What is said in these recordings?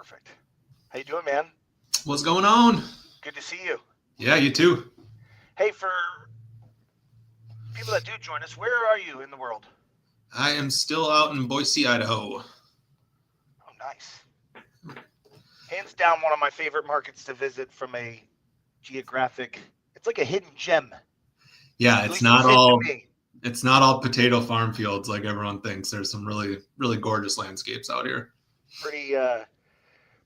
Perfect. How you doing, man? What's going on? Good to see you. Yeah, you too. Hey, for people that do join us, where are you in the world? I am still out in Boise, Idaho. Oh, nice. Hands down, one of my favorite markets to visit from a geographic. It's like a hidden gem. Yeah, At least it's to me. it's not all potato farm fields like everyone thinks. There's some really gorgeous landscapes out here. Pretty,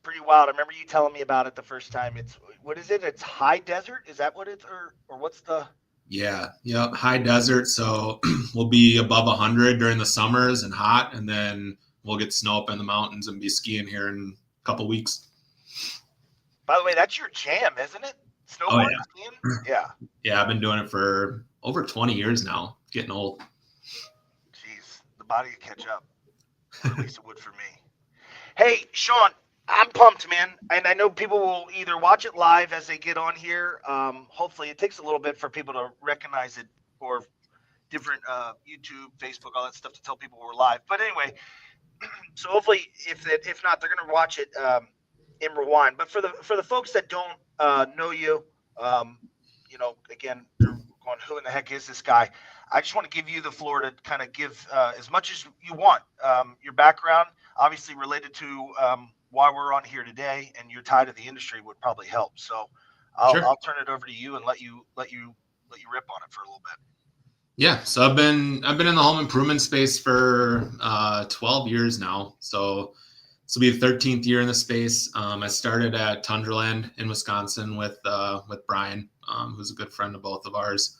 pretty wild. I remember you telling me about it the first time. It's what is it? It's high desert. Is that what it's or what's the? Yeah, yep, high desert, so we'll be above 100 during the summers and hot, and then we'll get snow up in the mountains and be skiing here in a couple weeks. By the way, that's your jam, isn't it? Oh Snowboarding, skiing. Yeah. yeah, I've been doing it for over 20 years now. Getting old. Jeez, the body could catch up, or at least it would for me. Hey, Shaun, I'm pumped, man. And I know people will either watch it live as they get on here. Hopefully, it takes a little bit for people to recognize it, or different YouTube, Facebook, all that stuff to tell people we're live. But anyway, so hopefully, if not, they're gonna watch it in rewind. But for the folks that don't know you, um, again, they're going, who in the heck is this guy? I just want to give you the floor to kind of give as much as you want. Your background, obviously related to why we're on here today, and your tie to the industry would probably help. So Sure. I'll turn it over to you and let you rip on it for a little bit. Yeah, so I've been in the home improvement space for 12 years now. So this will be the 13th year in the space. I started at Tundraland in Wisconsin with Brian, who's a good friend of both of ours,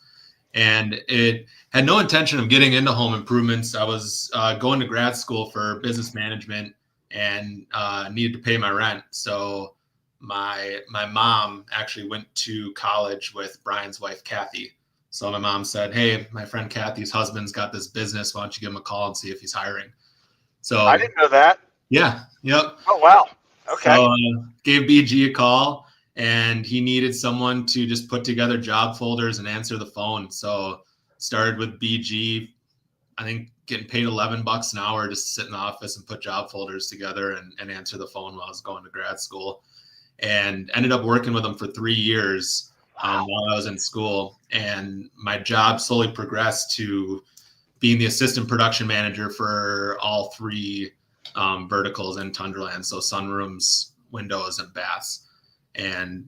and it had no intention of getting into home improvements. I was going to grad school for business management and needed to pay my rent. So my mom actually went to college with Brian's wife, Kathy. So my mom said, "Hey, my friend Kathy's husband's got this business. Why don't you give him a call and see if he's hiring?" I So didn't know that. yeah, yep. Oh wow. Okay. So gave BG a call, and he needed someone to just put together job folders and answer the phone. So started with BG. I think getting paid $11 an hour just to sit in the office and put job folders together and answer the phone while I was going to grad school, and ended up working with him for 3 years while I was in school. And my job slowly progressed to being the assistant production manager for all three verticals in Tundraland. So sunrooms, windows, and baths. And,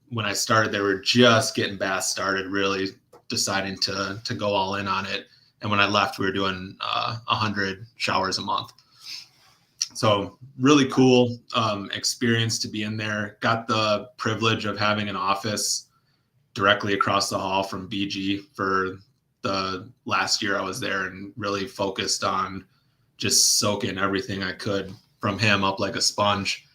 when I started, they were just getting baths started, really deciding to go all in on it. And when I left, we were doing 100 showers a month. So really cool experience to be in there. Got the privilege of having an office directly across the hall from BG for the last year I was there, and really focused on just soaking everything I could from him up like a sponge.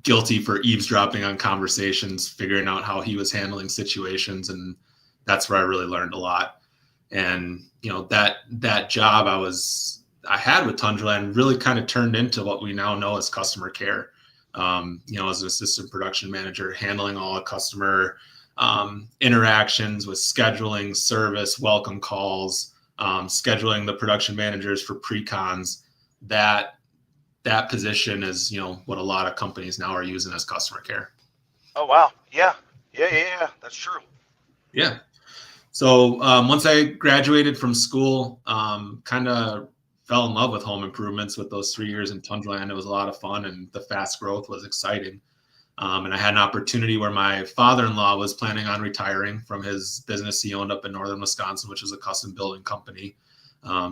Guilty for eavesdropping on conversations, figuring out how he was handling situations. And that's where I really learned a lot. And, that job I had with Tundraland really kind of turned into what we now know as customer care. As an assistant production manager, handling all the customer interactions with scheduling, service, welcome calls, scheduling the production managers for pre-cons. That position is, what a lot of companies now are using as customer care. Oh wow. Yeah. That's true. Yeah. So once I graduated from school, kind of fell in love with home improvements with those 3 years in Tundraland. It was a lot of fun, and the fast growth was exciting. And I had an opportunity where my father-in-law was planning on retiring from his business he owned up in northern Wisconsin, which is a custom building company.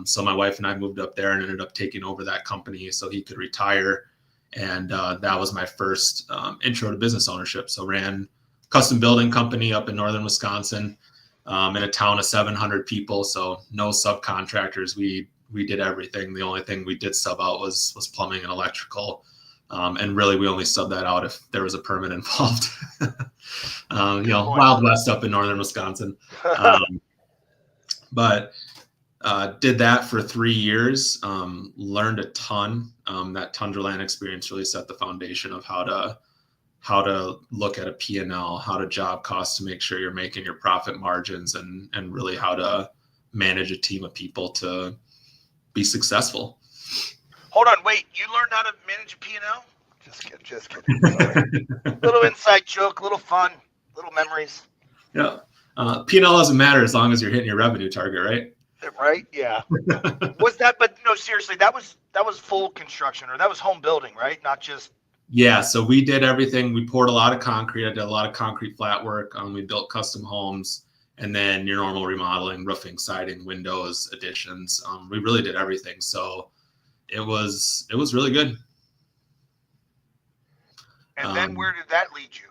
So my wife and I moved up there and ended up taking over that company so he could retire. And that was my first intro to business ownership. So ran a custom building company up in northern Wisconsin in a town of 700 people. So no subcontractors. We did everything. The only thing we did sub out was plumbing and electrical. And really, we only subbed that out if there was a permit involved. Wild West up in northern Wisconsin. But did that for 3 years, learned a ton. That Tundraland experience really set the foundation of how to look at a P&L, how to job cost to make sure you're making your profit margins, and really how to manage a team of people to be successful. Hold on, wait. You learned how to manage a P&L? Just kidding. Sorry. Little inside joke, little fun, little memories. Yeah. P&L doesn't matter as long as you're hitting your revenue target, right? Right? Yeah. Was that? But no, seriously, that was full construction, or that was home building, right? Not just. Yeah, so we did everything. We poured a lot of concrete. I did a lot of concrete flat work. We built custom homes, and then your normal remodeling, roofing, siding, windows, additions. We really did everything. So it was really good. And then where did that lead you?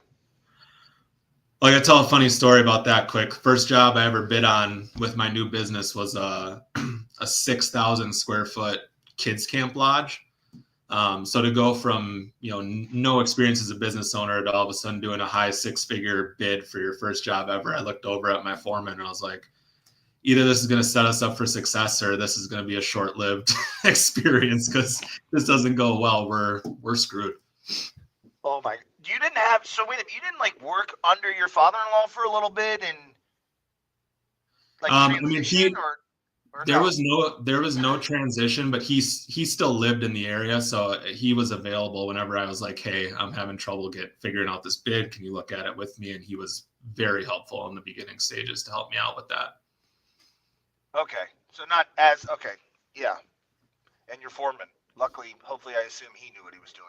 Well, I gotta tell a funny story about that quick. First job I ever bid on with my new business was a 6,000 square foot kids camp lodge. So to go from no experience as a business owner to all of a sudden doing a high 6-figure bid for your first job ever, I looked over at my foreman and I was like, either this is going to set us up for success or this is going to be a short-lived experience because this doesn't go well. We're screwed. Oh my! You didn't have you didn't like work under your father-in-law for a little bit and like transition or there no? was no transition, but he still lived in the area, so he was available whenever I was like, hey, I'm having trouble figuring out this bid. Can you look at it with me? And he was very helpful in the beginning stages to help me out with that. Okay, so not as okay, yeah. And your foreman, luckily, hopefully, I assume he knew what he was doing.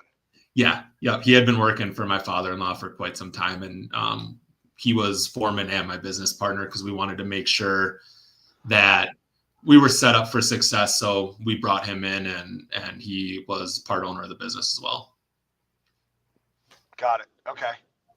Yeah. He had been working for my father-in-law for quite some time, and he was foreman and my business partner because we wanted to make sure that we were set up for success. So we brought him in, and he was part owner of the business as well. Got it. Okay.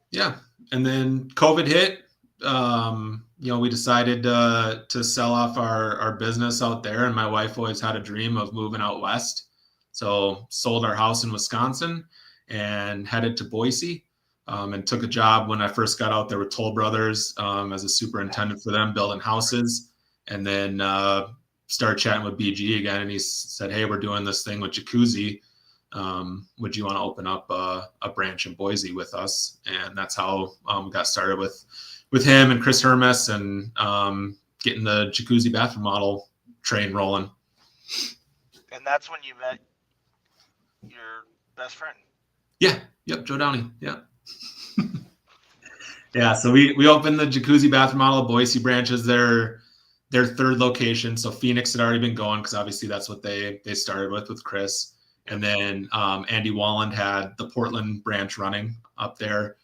Yeah. And then COVID hit. We decided to sell off our business out there, and my wife always had a dream of moving out west. So sold our house in Wisconsin and headed to Boise, and took a job when I first got out there with Toll Brothers as a superintendent for them, building houses. And then started chatting with BG again, and he said, hey, we're doing this thing with Jacuzzi. Would you want to open up a branch in Boise with us? And that's how we got started with him and Chris Hermes, and getting the Jacuzzi bathroom model train rolling. And that's when you met your best friend. Yeah. Yep. Joe Downey. Yeah. Yeah. So we opened the Jacuzzi bathroom model Boise branches. Their third location. So Phoenix had already been going because obviously that's what they started with Chris. And then Andy Walland had the Portland branch running up there.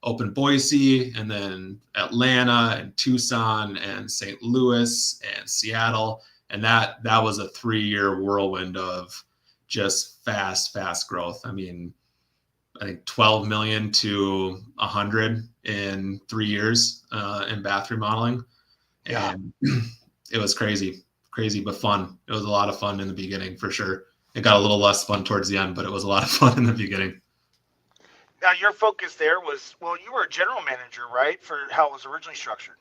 Opened Boise, and then Atlanta and Tucson and St. Louis and Seattle. And that was a 3-year whirlwind of just fast growth. I mean, I think 12 million to 100 in 3 years in bath remodeling. Yeah. And it was crazy, but fun. It was a lot of fun in the beginning for sure. It got a little less fun towards the end, but it was a lot of fun in the beginning. Now, your focus there was, well, you were a general manager, right, for how it was originally structured?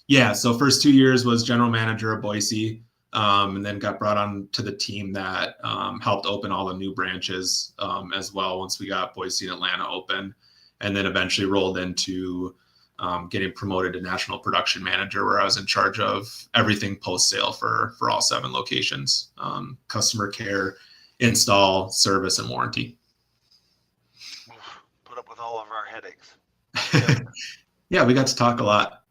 Yeah, so first 2 years was general manager of Boise, and then got brought on to the team that helped open all the new branches as well once we got Boise and Atlanta open, and then eventually rolled into getting promoted to national production manager, where I was in charge of everything post-sale for all 7 locations, customer care, install, service, and warranty. Put up with all of our headaches. Yeah, we got to talk a lot.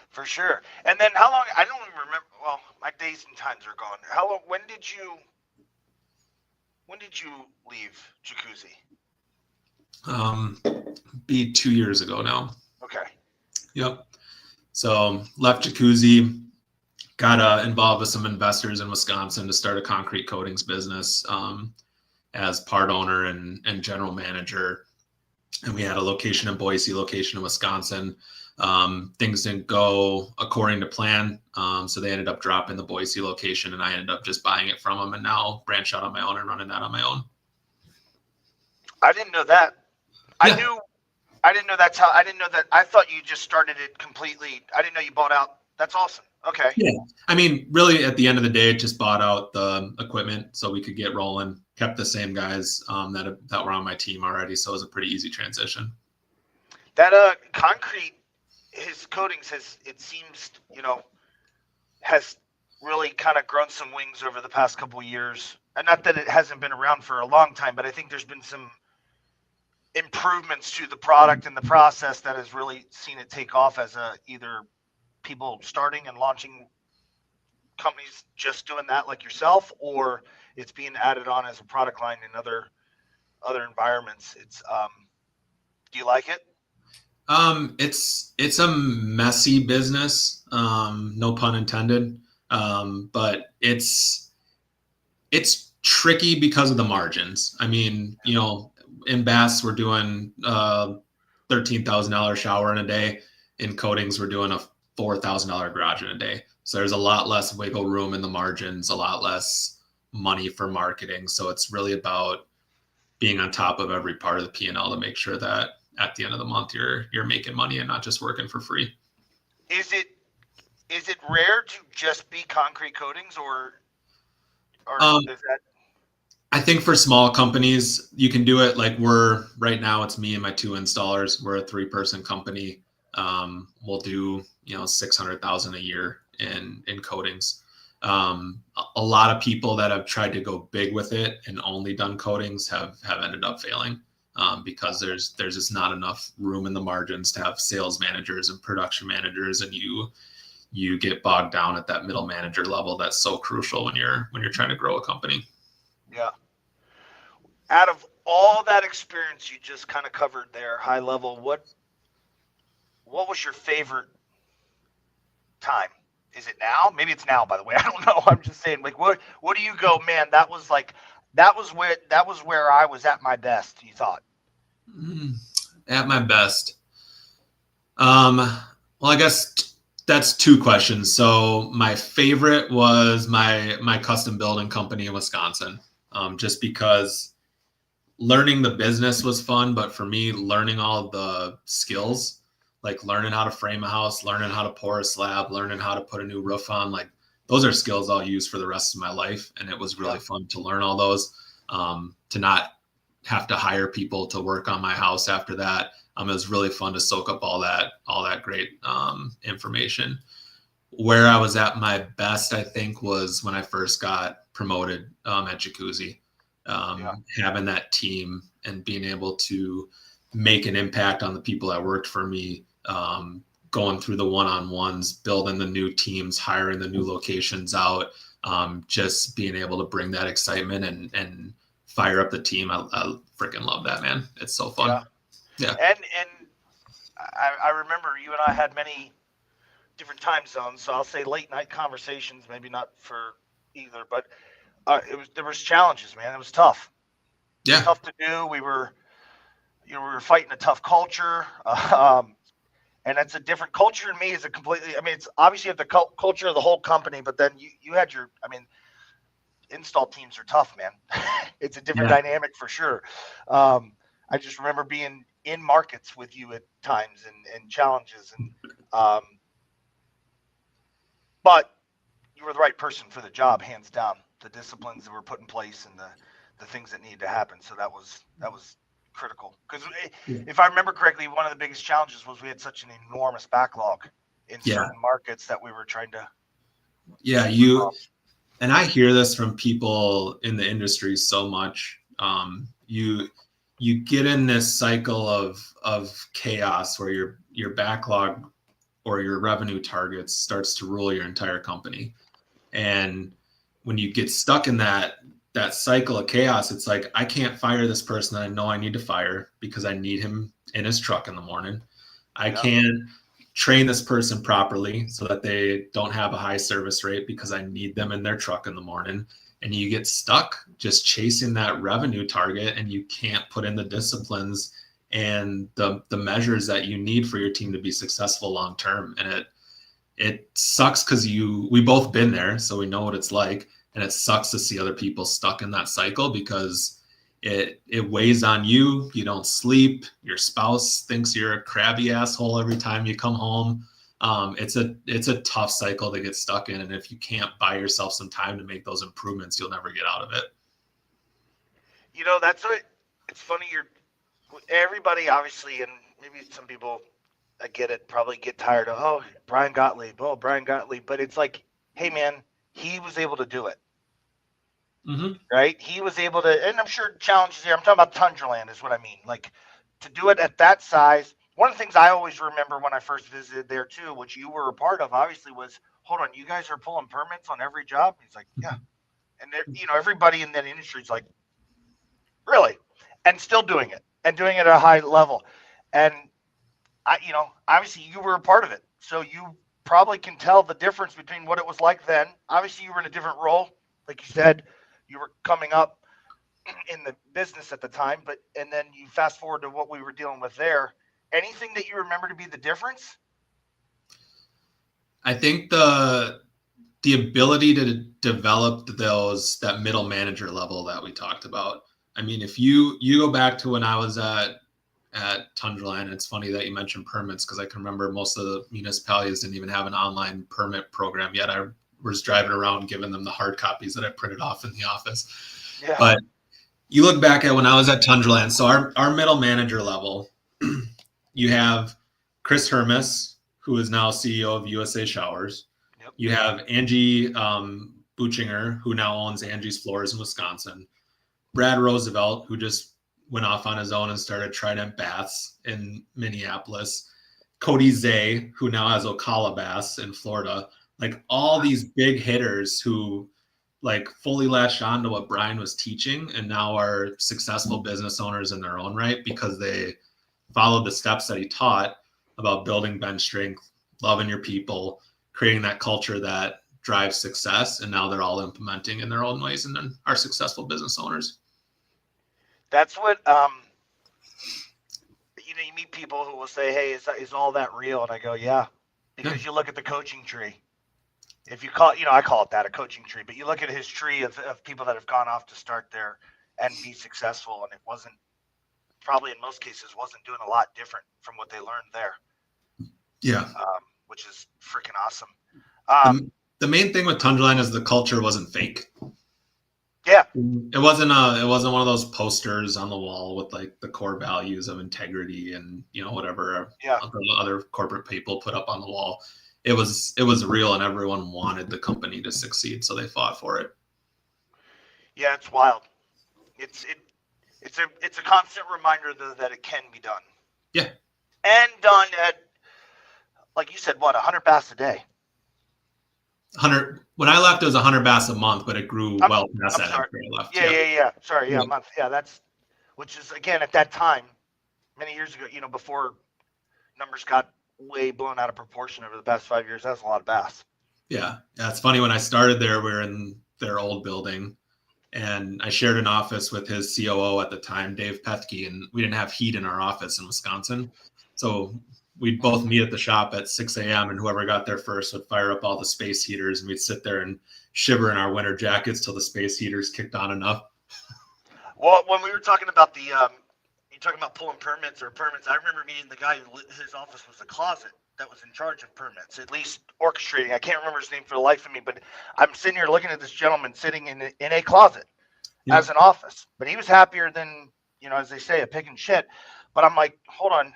For sure. And then how long, I don't even remember, well, my days and times are gone. How long, when did you leave Jacuzzi? Be 2 years ago now. Okay. Yep. So left Jacuzzi, got involved with some investors in Wisconsin to start a concrete coatings business as part owner and general manager. And we had a location in Boise, location in Wisconsin. Things didn't go according to plan. So they ended up dropping the Boise location, and I ended up just buying it from them, and now branch out on my own and running that on my own. I didn't know that. Yeah. I didn't know that's how, I didn't know that. I thought you just started it completely. I didn't know you bought out. That's awesome. Okay. Yeah. I mean, really at the end of the day, just bought out the equipment so we could get rolling, kept the same guys that were on my team already. So it was a pretty easy transition. That concrete, his coatings it seems, has really kind of grown some wings over the past couple of years. and not that it hasn't been around for a long time, but I think there's been some improvements to the product and the process that has really seen it take off as a either people starting and launching companies just doing that like yourself, or it's being added on as a product line in other environments. It's do you like it? It's a messy business, no pun intended. But it's tricky because of the margins. I mean, in baths we're doing $13,000 shower in a day. In coatings we're doing a $4,000 garage in a day. So there's a lot less wiggle room in the margins, a lot less money for marketing. So it's really about being on top of every part of the P&L to make sure that at the end of the month you're making money and not just working for free. Is it rare to just be concrete coatings, or is that? I think for small companies you can do it. Like right now it's me and my two installers. We're a 3-person company. We'll do 600,000 a year in coatings. A lot of people that have tried to go big with it and only done coatings have ended up failing, because there's just not enough room in the margins to have sales managers and production managers, and you get bogged down at that middle manager level. That's so crucial when you're trying to grow a company. Yeah. Out of all that experience you just kind of covered there, high level, what was your favorite time? Is it now? Maybe it's now, by the way. I don't know. I'm just saying, like, what do you go, man? That was where I was at my best, you thought. At my best. Well, I guess that's two questions. So my favorite was my custom building company in Wisconsin, just because learning the business was fun, but for me, learning all the skills, like learning how to frame a house, learning how to pour a slab, learning how to put a new roof on, like those are skills I'll use for the rest of my life. And it was really fun to learn all those, to not have to hire people to work on my house after that. It was really fun to soak up all that great information. Where I was at my best, I think, was when I first got promoted at Jacuzzi. Having that team and being able to make an impact on the people that worked for me, going through the one-on-ones, building the new teams, hiring the new locations out, just being able to bring that excitement and fire up the team. I freaking love that, man. It's so fun. Yeah. And I remember you and I had many different time zones, so I'll say late night conversations, maybe not for either, but there was challenges, man. It was tough. It was tough to do. We were fighting a tough culture, and it's a different culture. To me is a completely. I mean, it's obviously you have the culture of the whole company, but then you had your. I mean, install teams are tough, man. It's a different dynamic for sure. I just remember being in markets with you at times and challenges, and but you were the right person for the job, hands down. The disciplines that were put in place and the things that needed to happen. So that was critical. Because if I remember correctly, one of the biggest challenges was we had such an enormous backlog in certain markets that we were trying to. Yeah, and I hear this from people in the industry so much. You get in this cycle of chaos where your backlog or your revenue targets starts to rule your entire company. And when you get stuck in that cycle of chaos, it's like, I can't fire this person that I know I need to fire because I need him in his truck in the morning. I can't train this person properly so that they don't have a high service rate because I need them in their truck in the morning. And you get stuck just chasing that revenue target, and you can't put in the disciplines and the measures that you need for your team to be successful long term. And it sucks because we both been there, so we know what it's like. And it sucks to see other people stuck in that cycle because it weighs on you. You don't sleep. Your spouse thinks you're a crabby asshole every time you come home. It's a tough cycle to get stuck in. And if you can't buy yourself some time to make those improvements, you'll never get out of it. That's what it's funny. Everybody obviously, and maybe some people, I get it, probably get tired of, Brian Gottlieb. But it's like, hey man, he was able to do it. right? He was able to, and I'm sure challenges here. I'm talking about Tundraland is what I mean. Like to do it at that size. One of the things I always remember when I first visited there too, which you were a part of, obviously, was hold on, you guys are pulling permits on every job. He's like, yeah, and everybody in that industry is like, really, and still doing it and doing it at a high level. And obviously you were a part of it, so you probably can tell the difference between what it was like then. Obviously, you were in a different role, like you said, you were coming up in the business at the time, but and then you fast forward to what we were dealing with there. Anything that you remember to be the difference? I think the ability to develop that middle manager level that we talked about. I mean, if you go back to when I was at Tundraland, it's funny that you mentioned permits because I can remember most of the municipalities didn't even have an online permit program yet. I was driving around giving them the hard copies that I printed off in the office. Yeah. But you look back at when I was at Tundraland, so our middle manager level, you have Chris Hermes, who is now CEO of USA Showers. Yep. You have Angie Buchinger, who now owns Angie's Floors in Wisconsin. Brad Roosevelt, who just went off on his own and started Trident Baths in Minneapolis. Cody Zay, who now has Ocala Baths in Florida. Like all these big hitters who like fully latched on to what Brian was teaching and now are successful business owners in their own right because they followed the steps that he taught about building bench strength, loving your people, creating that culture that drives success. And now they're all implementing in their own ways and then are successful business owners. That's what you meet people who will say, "Hey, is all that real?" And I go, "Yeah," because you look at the coaching tree. If you call, I call it that, a coaching tree. But you look at his tree of people that have gone off to start there and be successful, and it wasn't probably in most cases wasn't doing a lot different from what they learned there. Yeah, which is freaking awesome. The main thing with Tundraland is the culture wasn't fake. Yeah, it wasn't one of those posters on the wall with like the core values of integrity and whatever other corporate people put up on the wall. It was real, and everyone wanted the company to succeed, so they fought for it. Yeah, it's wild. It's a constant reminder though that it can be done. Yeah, and done at, like you said, 100 baths a day. 100. When I left, it was 100 baths a month, but it grew well past that after I left. Yeah. Sorry, a month. Yeah, that's, which is again at that time, many years ago. Before numbers got way blown out of proportion over the past 5 years. That's a lot of baths. Yeah. It's funny. When I started there, we were in their old building, and I shared an office with his COO at the time, Dave Pethke, and we didn't have heat in our office in Wisconsin, so we'd both meet at the shop at 6 a.m. and whoever got there first would fire up all the space heaters, and we'd sit there and shiver in our winter jackets till the space heaters kicked on enough. Well, when we were talking about you're talking about pulling permits, I remember meeting the guy his office was a closet that was in charge of permits, at least orchestrating. I can't remember his name for the life of me, but I'm sitting here looking at this gentleman sitting in a closet as an office. But he was happier than, as they say, a pig in shit. But I'm like, hold on.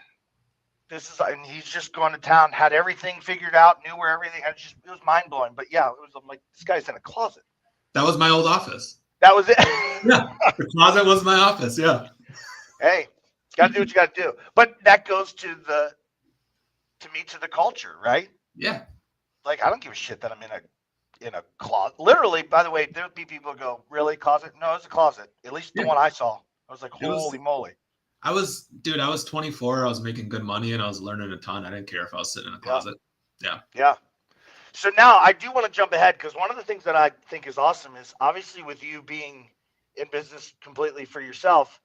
And he's just going to town, had everything figured out, knew where everything. It was mind blowing. But yeah, I'm like, this guy's in a closet. That was my old office. That was it. Yeah, the closet was my office. Yeah. Hey, got to do what you got to do. But that goes to the culture, right? Yeah. Like I don't give a shit that I'm in a closet. Literally, by the way, there'll be people who go, really, closet? No, it's a closet. At least the one I saw. I was like, holy moly. I was 24. I was making good money and I was learning a ton. I didn't care if I was sitting in a closet. Yeah. So now I do want to jump ahead because one of the things that I think is awesome is obviously with you being in business completely for yourself,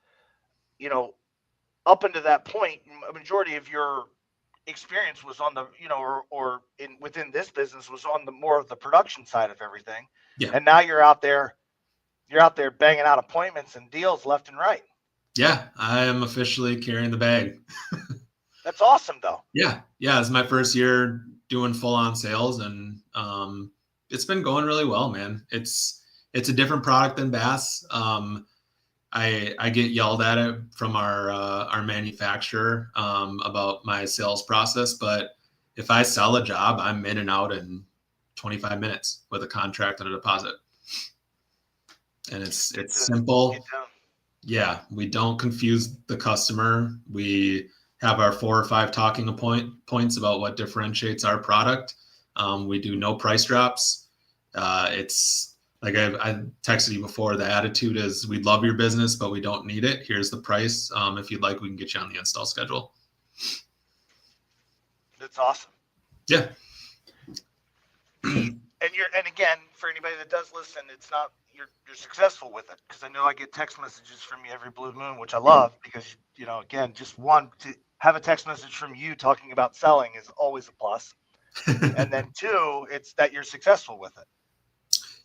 up until that point, a majority of your experience was on the, within this business was on the more of the production side of everything. Yeah. And now you're out there banging out appointments and deals left and right. Yeah, I am officially carrying the bag. That's awesome, though. Yeah. It's my first year doing full-on sales, and it's been going really well, man. It's a different product than bass. I get yelled at it from our manufacturer about my sales process, but if I sell a job, I'm in and out in 25 minutes with a contract and a deposit. and it's Good to get simple. down. Yeah, we don't confuse the customer. We have our 4 or 5 talking points about what differentiates our product. We do no price drops. It's like I texted you before. The attitude is, we love your business, but we don't need it. Here's the price. If you'd like, we can get you on the install schedule. That's awesome. Yeah. The and again, for anybody that does listen, it's not you're successful with it, because I know I get text messages from you every blue moon, which I love, because again, just one, to have a text message from you talking about selling is always a plus, and then two, it's that you're successful with it.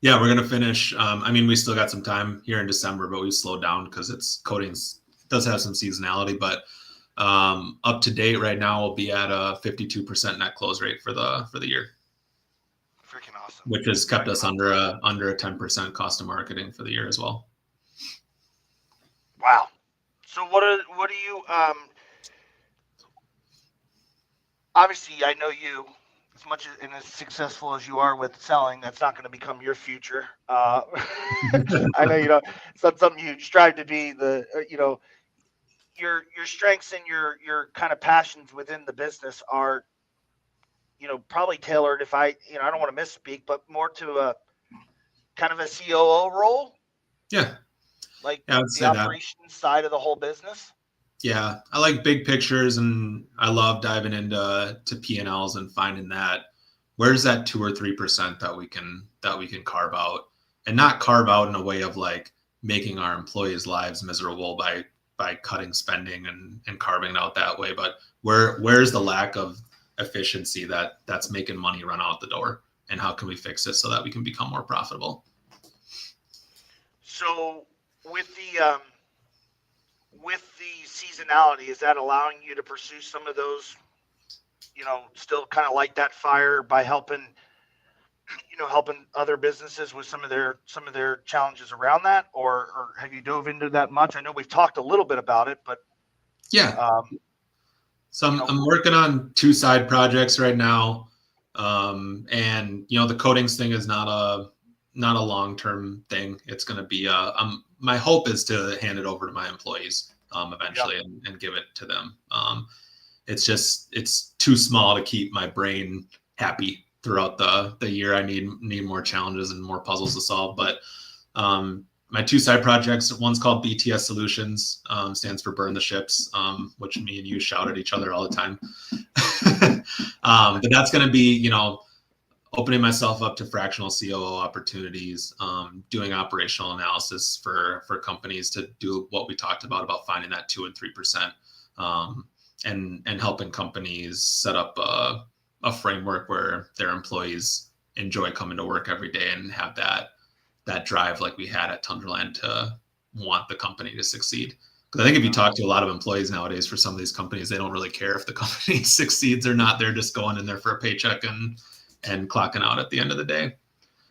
Yeah, we're gonna finish. I mean, we still got some time here in December, but we've slowed down because it's coatings does have some seasonality. But up to date right now, we'll be at a 52% net close rate for the year, Freaking awesome. which has kept us under a 10% cost of marketing for the year as well. Wow. So what do you obviously, I know you as much as, and as successful as you are with selling, that's not going to become your future. I know it's not something you strive to be. Your strengths and your kind of passions within the business are probably tailored. If I don't want to misspeak, but more to a kind of a COO role, Yeah, like yeah, I would the say that. operations side of the whole business. Yeah, I like big pictures, and I love diving into P&Ls and finding that where's that 2 or 3% that we can carve out, and not carve out in a way of like making our employees' lives miserable by cutting spending and carving it out that way, but where's the lack of efficiency that's making money run out the door, and how can we fix it so that we can become more profitable? So with the seasonality, is that allowing you to pursue some of those, still kind of light that fire by helping other businesses with some of their challenges around that, or have you dove into that much? I know we've talked a little bit about it, but Yeah, um, so you I'm know, working on 2 side projects right now. And the coatings thing is not a long-term thing. It's going to be my hope is to hand it over to my employees yeah, eventually, and give it to them. It's too small to keep my brain happy throughout the year. I need more challenges and more puzzles to solve. But my 2 side projects, one's called BTS Solutions, stands for Burn the Ships, which me and you shout at each other all the time. But that's going to be, opening myself up to fractional COO opportunities, doing operational analysis for companies to do what we talked about finding that 2 and 3%, and helping companies set up a framework where their employees enjoy coming to work every day and have that drive like we had at Tundraland to want the company to succeed. Because I think if you talk to a lot of employees nowadays for some of these companies, they don't really care if the company succeeds or not. They're just going in there for a paycheck and clocking out at the end of the day.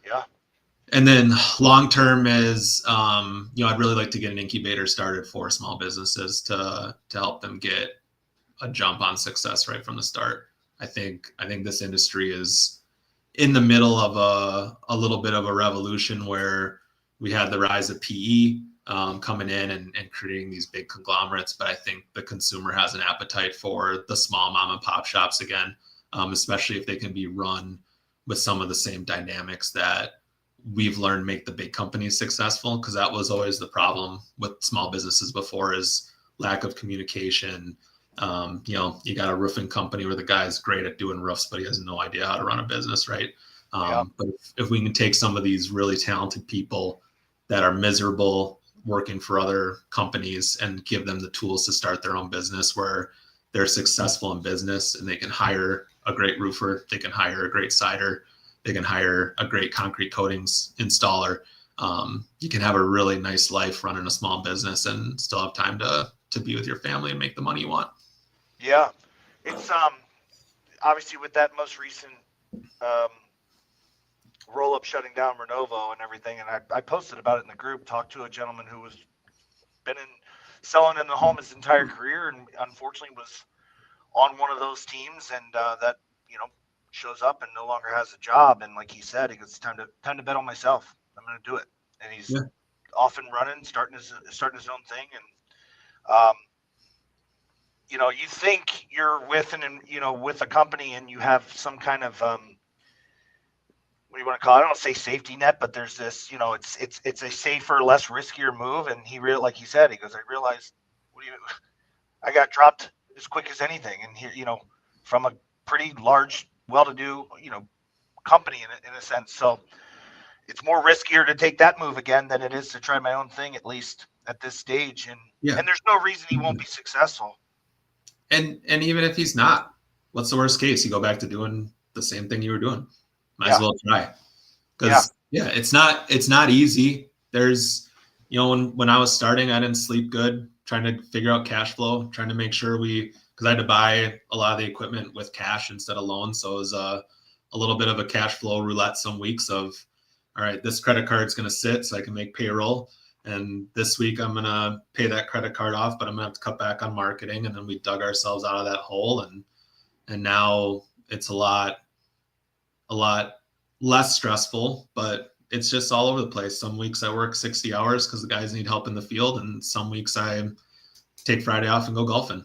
yeah. And then long term is, I'd really like to get an incubator started for small businesses to help them get a jump on success right from the start. I think this industry is in the middle of a little bit of a revolution where we had the rise of PE coming in and creating these big conglomerates. But I think the consumer has an appetite for the small mom and pop shops again, especially if they can be run with some of the same dynamics that we've learned make the big companies successful. Because that was always the problem with small businesses before, is lack of communication. You got a roofing company where the guy's great at doing roofs, but he has no idea how to run a business, right? Yeah. But if we can take some of these really talented people that are miserable working for other companies and give them the tools to start their own business where they're successful in business, and they can hire a great roofer, they can hire a great cider, they can hire a great concrete coatings installer. You can have a really nice life running a small business and still have time to be with your family and make the money you want. Yeah. It's obviously with that most recent um, roll up shutting down Renovo and everything, and I posted about it in the group. Talked to a gentleman who was been in selling in the home his entire career, and unfortunately was on one of those teams, and that you know shows up and no longer has a job. And like he said, he goes, "It's time to bet on myself. I'm going to do it." And he's Yeah. off and running, starting his own thing, and you think you're with with a company, and you have some kind of what do you want to call it? I don't want to say safety net, but there's this, it's a safer, less riskier move. And like he said, he goes, I realized, what do you, I got dropped as quick as anything, and here, from a pretty large, well-to-do, company in a sense. So it's more riskier to take that move again than it is to try my own thing, at least at this stage. And Yeah. and there's no reason he won't be successful. And even if he's not, what's the worst case? You go back to doing the same thing you were doing. Might as well try. Because it's not easy. There's, when I was starting, I didn't sleep good, trying to figure out cash flow, trying to make sure because I had to buy a lot of the equipment with cash instead of loans. So it was a little bit of a cash flow roulette some weeks of, all right, this credit card's going to sit so I can make payroll. And this week I'm going to pay that credit card off, but I'm going to have to cut back on marketing. And then we dug ourselves out of that hole. And now it's a lot less stressful, but it's just all over the place. Some weeks I work 60 hours because the guys need help in the field. And some weeks I take Friday off and go golfing.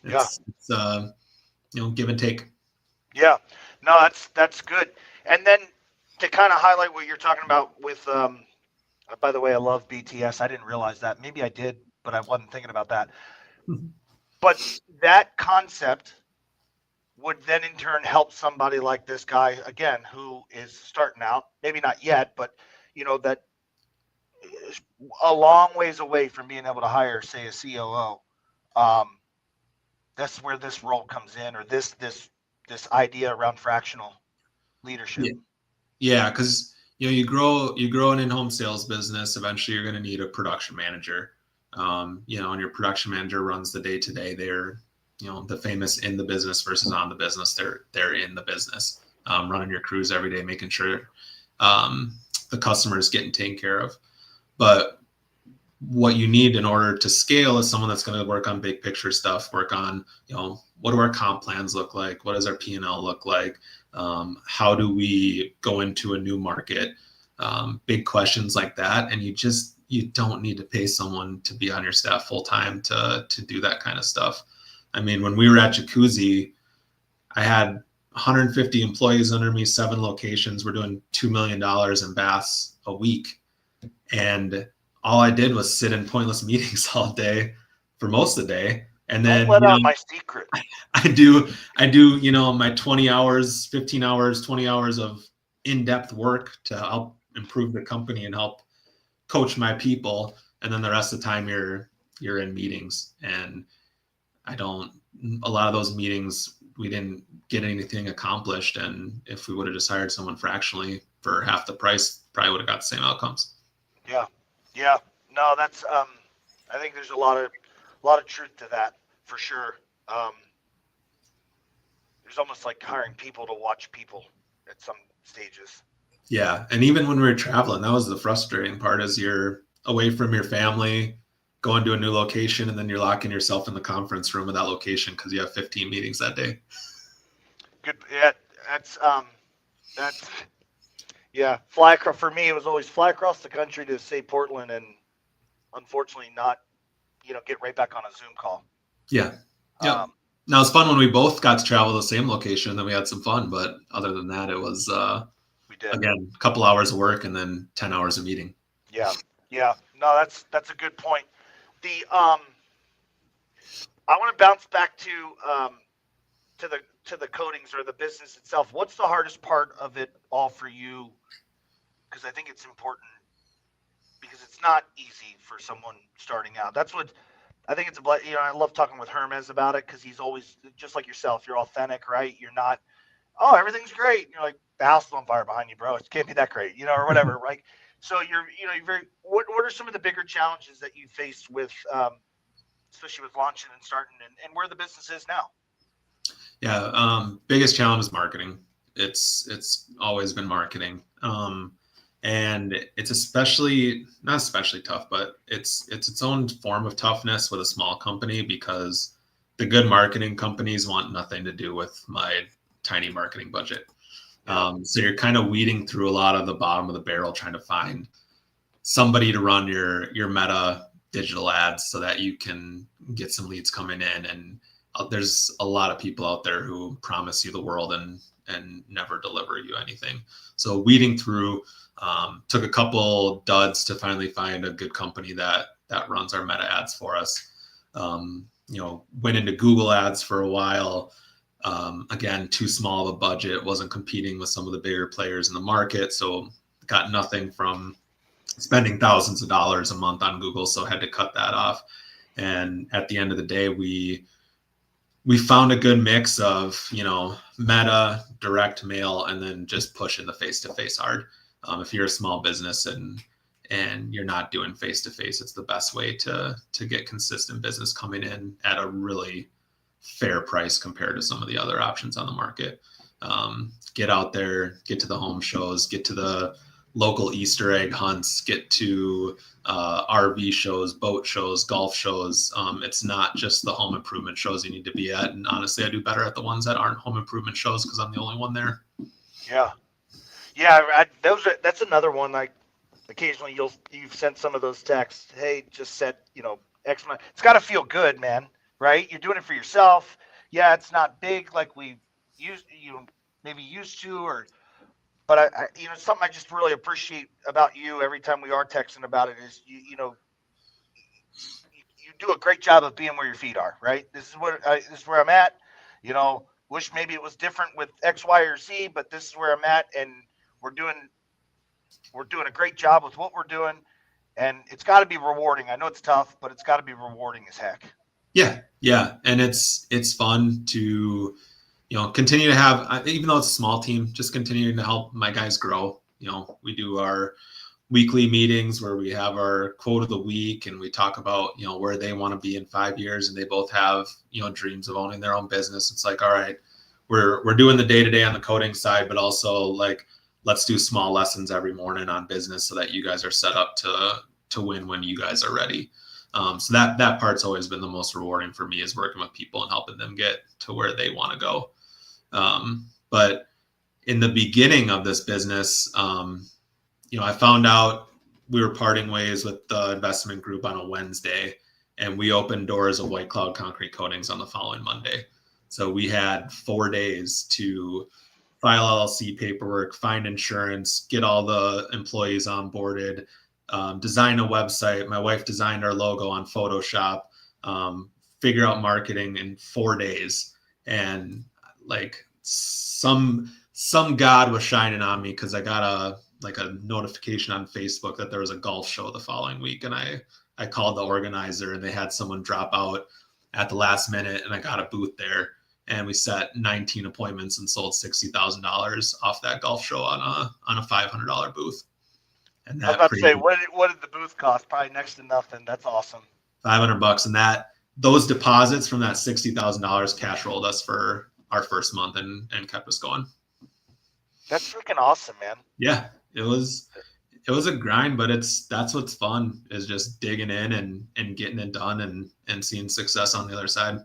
It's give and take. Yeah, no, that's good. And then to kind of highlight what you're talking about with, by the way, I love BTS. I didn't realize that. Maybe I did, but I wasn't thinking about that. But that concept would then in turn help somebody like this guy, again, who is starting out, maybe not yet, but that is a long ways away from being able to hire, say, a COO. That's where this role comes in, or this idea around fractional leadership. Yeah, because you grow an in-home sales business. Eventually, you're going to need a production manager. And your production manager runs the day-to-day. They're the famous in the business versus on the business. They're in the business, running your crews every day, making sure the customer is getting taken care of. But what you need in order to scale is someone that's going to work on big picture stuff, work on, what do our comp plans look like? What does our P&L look like? How do we go into a new market? Big questions like that. And you don't need to pay someone to be on your staff full time to do that kind of stuff. I mean, when we were at Jacuzzi, I had 150 employees under me, 7 locations. We're doing $2 million in baths a week. And all I did was sit in pointless meetings all day for most of the day. And then don't let out my secret. I do, my 20 hours, 15 hours, 20 hours of in-depth work to help improve the company and help coach my people. And then the rest of the time you're in meetings. And a lot of those meetings, we didn't get anything accomplished. And if we would have just hired someone fractionally for half the price, probably would have got the same outcomes. Yeah. No, that's, I think there's a lot of truth to that for sure. There's almost like hiring people to watch people at some stages. Yeah. And even when we were traveling, that was the frustrating part, is you're away from your family, going to a new location, and then you're locking yourself in the conference room of that location because you have 15 meetings that day. Good. Yeah. Fly across, for me, it was always fly across the country to say Portland, and unfortunately not, get right back on a Zoom call. Yeah. Now it's fun when we both got to travel the same location, and then we had some fun. But other than that, it was we did, again, a couple hours of work and then 10 hours of meeting. Yeah. No, that's a good point. I want to bounce back to the coatings or the business itself. What's the hardest part of it all for you? Because I think it's important, because it's not easy for someone starting out. That's what I think. I love talking with Hermes about it, because he's always, just like yourself, you're authentic, right? You're not, oh, everything's great. And you're like, the house is on fire behind you, bro. It can't be that great, or whatever, right? So you're very. What are some of the bigger challenges that you faced with, especially with launching and starting, and where the business is now? Yeah, biggest challenge is marketing. It's always been marketing, and it's not especially tough, but it's its own form of toughness with a small company, because the good marketing companies want nothing to do with my tiny marketing budget. So you're kind of weeding through a lot of the bottom of the barrel, trying to find somebody to run your Meta digital ads so that you can get some leads coming in. And there's a lot of people out there who promise you the world and never deliver you anything. So weeding through, took a couple duds to finally find a good company that runs our Meta ads for us. Went into Google ads for a while. Again, too small of a budget, wasn't competing with some of the bigger players in the market. So got nothing from spending thousands of dollars a month on Google. So had to cut that off. And at the end of the day, we found a good mix of, Meta, direct mail, and then just pushing the face-to-face hard. If you're a small business and you're not doing face-to-face, it's the best way to get consistent business coming in at a really fair price compared to some of the other options on the market. Get out there, get to the home shows, get to the local Easter egg hunts, get to RV shows, boat shows, golf shows. It's not just the home improvement shows you need to be at. And honestly, I do better at the ones that aren't home improvement shows because I'm the only one there. Yeah. That's another one. Like occasionally you've sent some of those texts. Hey, just set X amount. It's got to feel good, man. Right? You're doing it for yourself. Yeah, it's not big like we maybe used to, but I something I just really appreciate about you every time we are texting about it is you do a great job of being where your feet are. Right? This is where I'm at. Wish maybe it was different with X, Y, or Z, but this is where I'm at, and we're doing we're doing a great job with what we're doing, and it's got to be rewarding. I know it's tough, but it's got to be rewarding as heck. Yeah, and it's fun to continue to have, even though it's a small team, just continuing to help my guys grow. We do our weekly meetings where we have our quote of the week and we talk about where they want to be in 5 years, and they both have dreams of owning their own business. It's like, all right, we're doing the day-to-day on the coding side, but also like let's do small lessons every morning on business so that you guys are set up to win when you guys are ready. So that part's always been the most rewarding for me, is working with people and helping them get to where they want to go. But in the beginning of this business, I found out we were parting ways with the investment group on a Wednesday, and we opened doors of White Cloud Concrete Coatings on the following Monday. So we had 4 days to file LLC paperwork, find insurance, get all the employees onboarded, design a website. My wife designed our logo on Photoshop, figure out marketing in 4 days. And like some God was shining on me because I got a notification on Facebook that there was a golf show the following week. And I called the organizer, and they had someone drop out at the last minute, and I got a booth there, and we set 19 appointments and sold $60,000 off that golf show on a $500 booth. And I was about to say, what did the booth cost? Probably next to nothing. That's awesome. $500, and those deposits from that $60,000 cash rolled us for our first month and kept us going. That's freaking awesome, man. Yeah, it was a grind, but that's what's fun, is just digging in and getting it done and seeing success on the other side.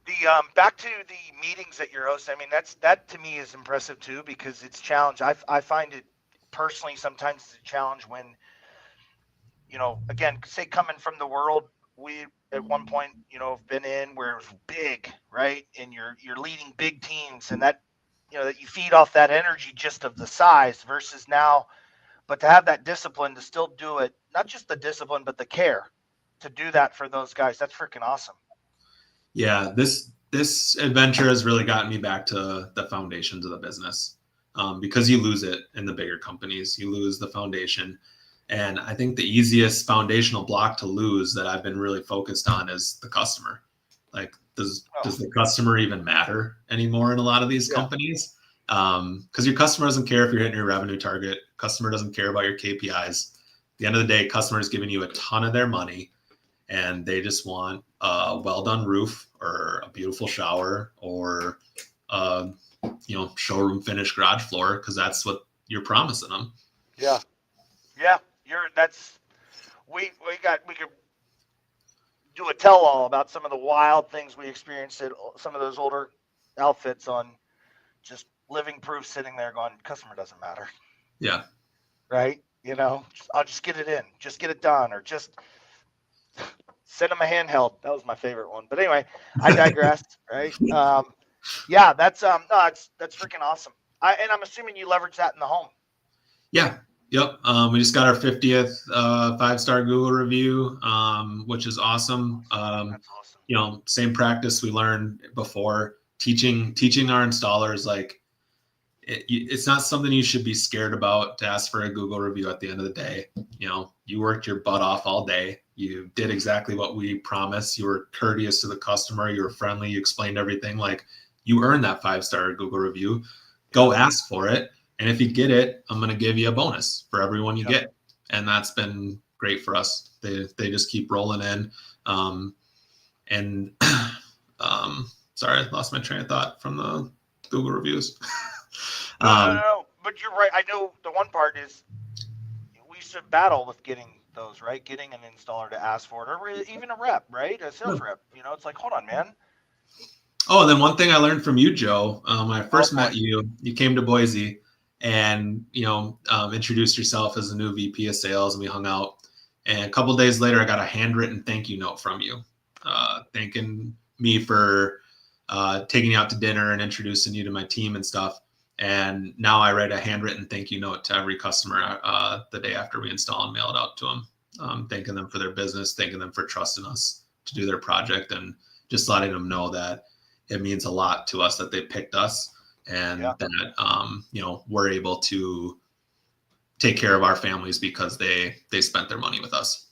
The back to the meetings that you're hosting. I mean, that to me is impressive too, because it's challenge. I find it personally sometimes it's a challenge when again, say coming from the world we at one point have been in, where it was big, right, and you're leading big teams, and that that you feed off that energy just of the size versus now, but to have that discipline to still do it, not just the discipline but the care to do that for those guys, that's freaking awesome. Yeah, this adventure has really gotten me back to the foundations of the business, because you lose it in the bigger companies. You lose the foundation. And I think the easiest foundational block to lose that I've been really focused on is the customer. Like, does the customer even matter anymore in a lot of these companies? Because your customer doesn't care if you're hitting your revenue target. Customer doesn't care about your KPIs. At the end of the day, customer is giving you a ton of their money, and they just want a well-done roof or a beautiful shower or showroom finished garage floor, because that's what you're promising them. Yeah. We could do a tell-all about some of the wild things we experienced at some of those older outfits, on just living proof sitting there going, customer doesn't matter. Yeah. Right. I'll just get it in, just get it done, or just send them a handheld. That was my favorite one. But anyway, I digress. Right? Yeah, no, that's freaking awesome. And I'm assuming you leverage that in the home. Yeah. Yep. We just got our 50th 5-star Google review, which is awesome. That's awesome. Same practice we learned before, teaching our installers, like it's not something you should be scared about to ask for a Google review at the end of the day. You worked your butt off all day. You did exactly what we promised. You were courteous to the customer. You were friendly. You explained everything. Like, you earned that 5-star Google review. Go ask for it. And if you get it, I'm going to give you a bonus for everyone you get. And that's been great for us. They just keep rolling in. Sorry, I lost my train of thought from the Google reviews. No, but you're right. I know the one part is we used to battle with getting those, right? Getting an installer to ask for it, or even a rep, right? A sales rep. It's like, hold on, man. Oh, and then one thing I learned from you, Joe, when I first met you, you came to Boise and, introduced yourself as the new VP of sales, and we hung out. And a couple of days later, I got a handwritten thank you note from you, thanking me for taking you out to dinner and introducing you to my team and stuff. And now I write a handwritten thank you note to every customer the day after we install and mail it out to them, thanking them for their business, thanking them for trusting us to do their project, and just letting them know that it means a lot to us that they picked us, and that we're able to take care of our families because they spent their money with us.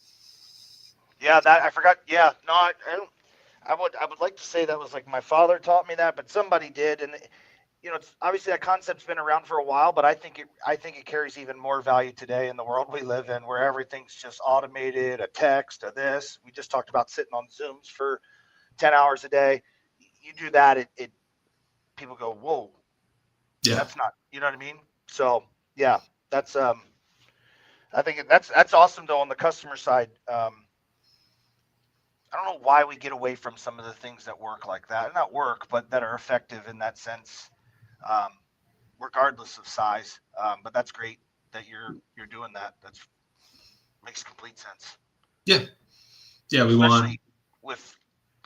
Yeah, that I forgot. Yeah, no, I would like to say that was like my father taught me that, but somebody did, and it's obviously that concept's been around for a while, but I think it carries even more value today in the world we live in, where everything's just automated, a text, a this. We just talked about sitting on Zooms for 10 hours a day. You do that, it people go, whoa, that's not, you know what I mean? So yeah, that's I think that's awesome though on the customer side. I don't know why we get away from some of the things that work like that, not work, but that are effective in that sense. Regardless of size. But that's great that you're doing that. That's makes complete sense. Yeah, we Especially want with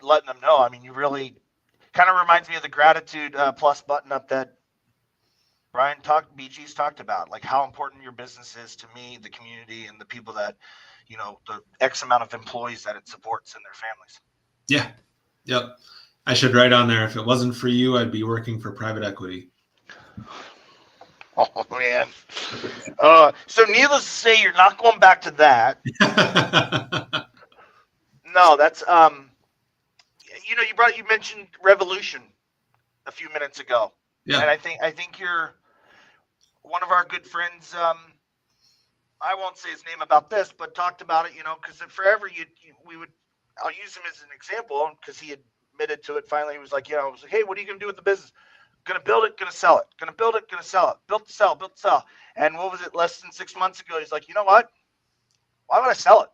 letting them know. I mean, you really kind of reminds me of the gratitude plus button up that BG's talked about, like how important your business is to me, the community, and the people that, the X amount of employees that it supports and their families. Yeah. Yep. I should write on there, if it wasn't for you, I'd be working for private equity. Oh man. So needless to say, you're not going back to that. No, that's you mentioned Revolution a few minutes ago. Yeah. And I think you're one of our good friends. I won't say his name about this, but talked about it, because forever I'll use him as an example because he admitted to it. Finally, he was like, I was like, hey, what are you going to do with the business? Going to build it, going to sell it. Going to build it, going to sell it. Built to sell, built to sell. And what was it, less than 6 months ago? He's like, you know what? Why would I sell it?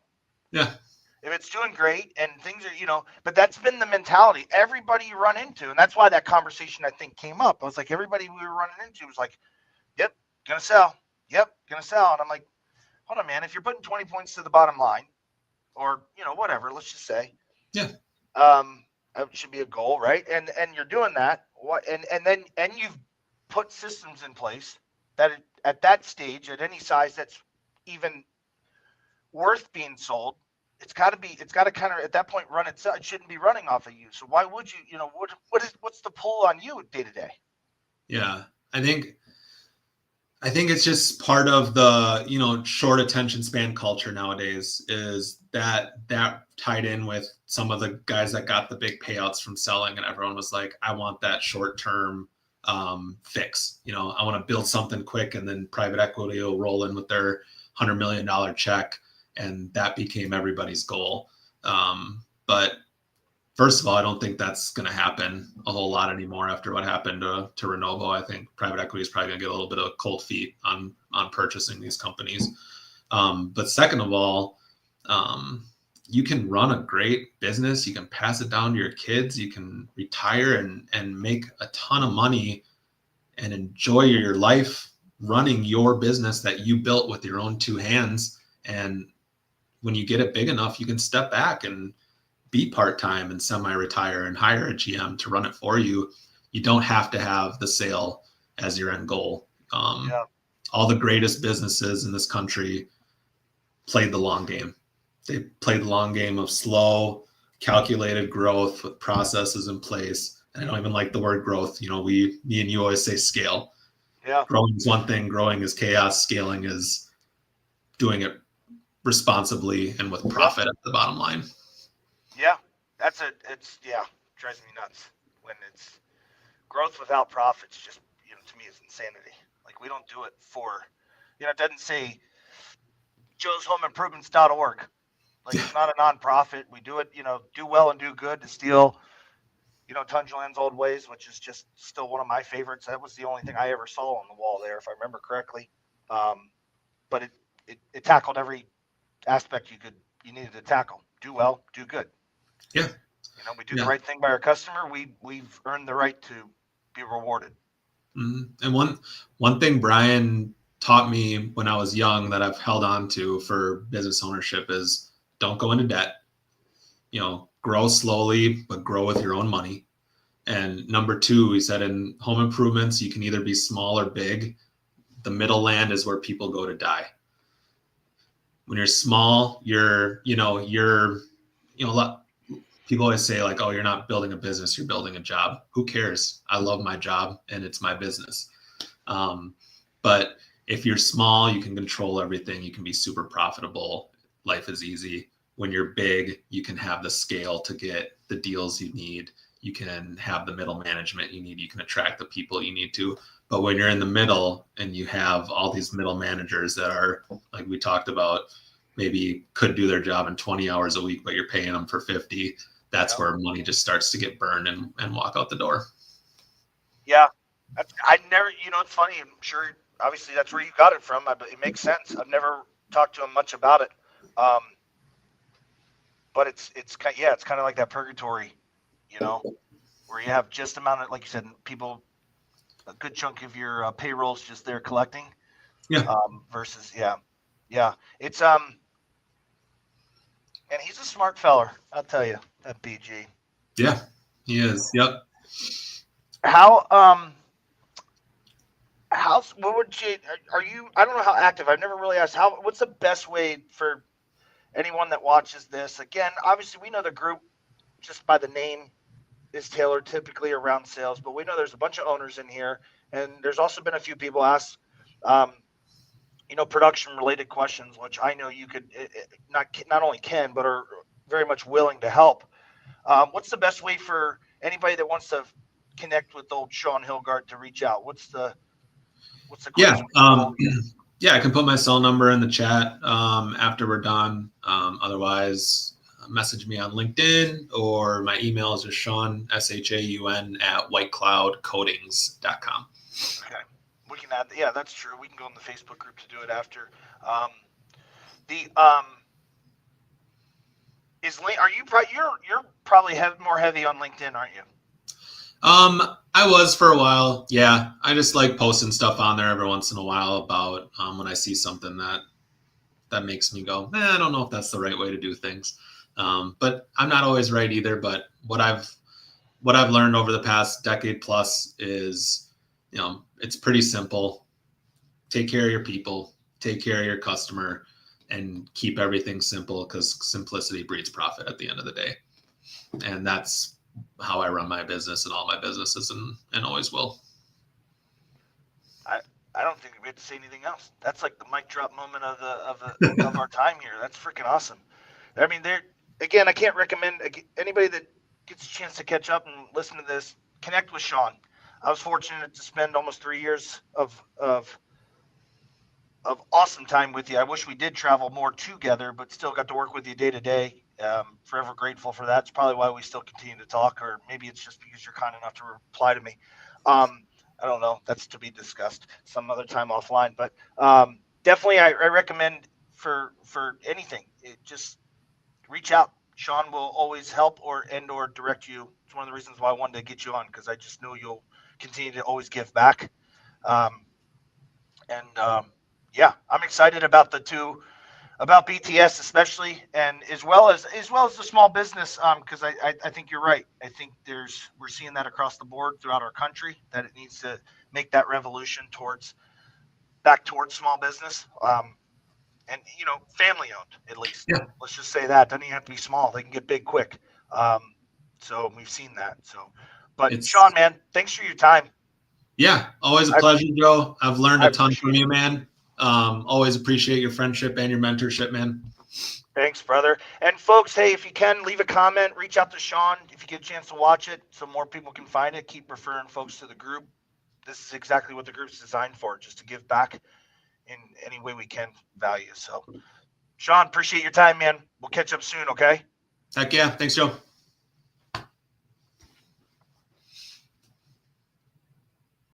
Yeah. If it's doing great and things are, but that's been the mentality everybody you run into. And that's why that conversation, I think, came up. I was like, everybody we were running into was like, yep, going to sell. Yep, going to sell. And I'm like, hold on, man. If you're putting 20 points to the bottom line or, whatever, let's just say. Yeah. That should be a goal, right? And you're doing that. And you've put systems in place that at that stage, at any size that's even worth being sold, it's got to kind of at that point run itself. It shouldn't be running off of you. So why would you, what's the pull on you day to day? Yeah, I think it's just part of the short attention span culture nowadays, is that tied in with some of the guys that got the big payouts from selling, and everyone was like, I want that short term fix. I want to build something quick, and then private equity will roll in with their $100 million check, and that became everybody's goal. But first of all, I don't think that's going to happen a whole lot anymore after what happened to Renovo. I think private equity is probably going to get a little bit of cold feet on purchasing these companies. But second of all, you can run a great business. You can pass it down to your kids. You can retire and make a ton of money and enjoy your life running your business that you built with your own two hands. And when you get it big enough, you can step back and be part-time and semi-retire and hire a GM to run it for you. You don't have to have the sale as your end goal. Yeah. All the greatest businesses in this country played the long game. They played the long game of slow, calculated growth with processes in place. And I don't even like the word growth. You know, me and you always say scale. Yeah. Growing is one thing, growing is chaos, scaling is doing it responsibly and with profit at the bottom line. Yeah. Drives me nuts when it's growth without profits. Just, to me is insanity. Like, we don't do it for, it doesn't say joesHomeImprovements.org. Like, it's not a nonprofit. We do it, do well and do good to steal, Tungeland's old ways, which is just still one of my favorites. That was the only thing I ever saw on the wall there, if I remember correctly. But it tackled every aspect you needed to tackle. Do well, do good. Yeah. We do the right thing by our customer. We've earned the right to be rewarded. And one thing Brian taught me when I was young that I've held on to for business ownership is don't go into debt. Grow slowly, but grow with your own money. And number two, he said in home improvements, you can either be small or big. The middle land is where people go to die. When you're small, people always say like, oh, you're not building a business, you're building a job. Who cares? I love my job and it's my business. But if you're small, you can control everything. You can be super profitable. Life is easy. When you're big, you can have the scale to get the deals you need. You can have the middle management you need. You can attract the people you need to. But when you're in the middle and you have all these middle managers that are, like we talked about, maybe could do their job in 20 hours a week, but you're paying them for 50, that's where money just starts to get burned and walk out the door. Yeah. I never, it's funny. I'm sure, obviously, that's where you got it from. It makes sense. I've never talked to him much about it. But it's kind of like that purgatory, where you have just amount of, like you said, people, a good chunk of your payroll's just there collecting. Yeah. Versus, it's and he's a smart feller, I'll tell you, that BG. Yeah, he is. Yep. What would you, are you, I don't know how active, I've never really asked, what's the best way for anyone that watches this? Again, obviously we know the group just by the name is tailored typically around sales, but we know there's a bunch of owners in here, and there's also been a few people ask, production related questions, which I know you could not only can, but are very much willing to help. What's the best way for anybody that wants to connect with old Shaun Hilgart to reach out? What's the quickest yeah, I can put my cell number in the chat after we're done. Otherwise, message me on LinkedIn, or my email is just Shaun, SHAUN, @whitecloudcoatings.com. Okay. We can add, that's true. We can go in the Facebook group to do it after. You're probably more heavy on LinkedIn, aren't you? I was for a while. Yeah. I just like posting stuff on there every once in a while about when I see something that makes me go, I don't know if that's the right way to do things. But I'm not always right either. But what I've learned over the past decade plus is, it's pretty simple. Take care of your people, take care of your customer, and keep everything simple, because simplicity breeds profit at the end of the day. And that's how I run my business and all my businesses, and always will. I don't think we have to say anything else. That's like the mic drop moment of our time here. That's freaking awesome. I mean, again, I can't recommend anybody that gets a chance to catch up and listen to this, connect with Shaun. I was fortunate to spend almost 3 years of awesome time with you. I wish we did travel more together, but still got to work with you day to day. Forever grateful for that. It's probably why we still continue to talk, or maybe it's just because you're kind enough to reply to me. I don't know. That's to be discussed some other time offline. But definitely, I recommend for anything, just reach out. Shaun will always help or direct you. It's one of the reasons why I wanted to get you on, because I just know you'll continue to always give back. And And yeah, I'm excited about the two, about BTS especially, and as well as the small business. Because I think you're right. I think we're seeing that across the board throughout our country, that it needs to make that revolution back towards small business. And family owned, at least. Yeah, Let's just say that doesn't even have to be small; they can get big quick. Um, so we've seen that. So, but it's Shaun, man, thanks for your time. yeah, always a I pleasure, Joe. I've learned I a ton from appreciate it. you, man. Always appreciate your friendship and your mentorship, man. Thanks, brother. And folks, hey, if you can leave a comment, reach out to Shaun if you get a chance to watch it, so more people can find it. Keep referring folks to the group. This is exactly what the group's designed for, just to give back in any way we can value. So, Shaun, appreciate your time, man. We'll catch up soon, okay? Heck yeah, thanks, Joe.